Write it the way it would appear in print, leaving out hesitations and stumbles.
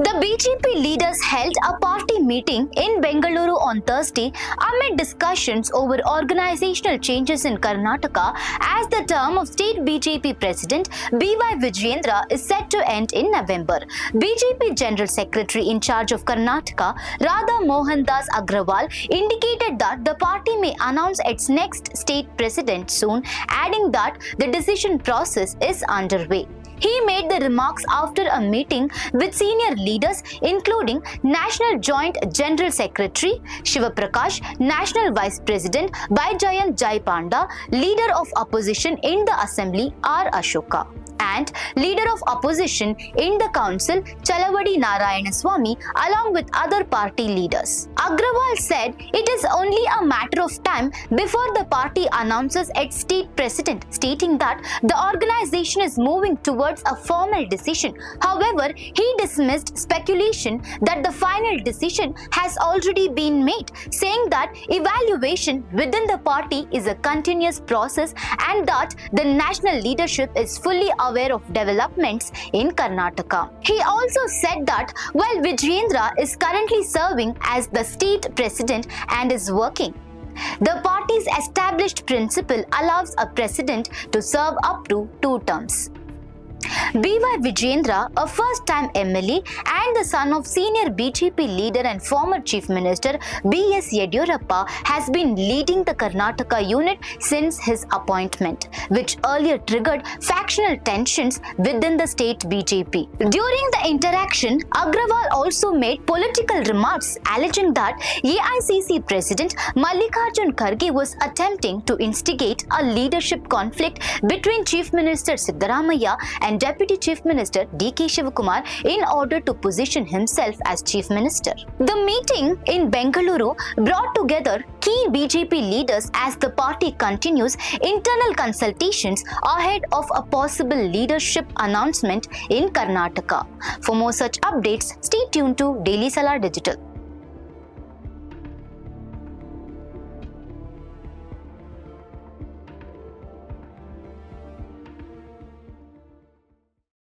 The BJP leaders held a party meeting in Bengaluru on Thursday amid discussions over organisational changes in Karnataka as the term of State BJP President B. Vijayendra is set to end in November. BJP General Secretary in charge of Karnataka, Radha Mohan Das Agrawal, indicated that the party may announce its next state president soon, adding that the decision process is underway. He made the remarks after a meeting with senior leaders including National Joint General Secretary Shiva Prakash, National Vice President Vijayendra, Leader of Opposition in the Assembly R. Ashoka, and Leader of Opposition in the Council Chalavadi Narayanaswamy, along with other party leaders. Agrawal said it is only a matter of time before the party announces its state president, stating that the organization is moving towards a formal decision. However, he dismissed speculation that the final decision has already been made, saying that evaluation within the party is a continuous process and that the national leadership is fully aware of developments in Karnataka. He also said that while Vijayendra is currently serving as the state president and is working, the party's established principle allows a president to serve up to 2 terms. B.Y. Vijayendra, a first-time MLA and the son of senior BJP leader and former Chief Minister B.S. Yediyurappa, has been leading the Karnataka unit since his appointment, which earlier triggered factional tensions within the state BJP. During the interaction, Agrawal also made political remarks alleging that AICC President Mallikarjun Kharge was attempting to instigate a leadership conflict between Chief Minister Siddaramaiah and Deputy Chief Minister D.K. Shivakumar in order to position himself as Chief Minister. The meeting in Bengaluru brought together key BJP leaders as the party continues internal consultations ahead of a possible leadership announcement in Karnataka. For more such updates, stay tuned to Daily Salar Digital.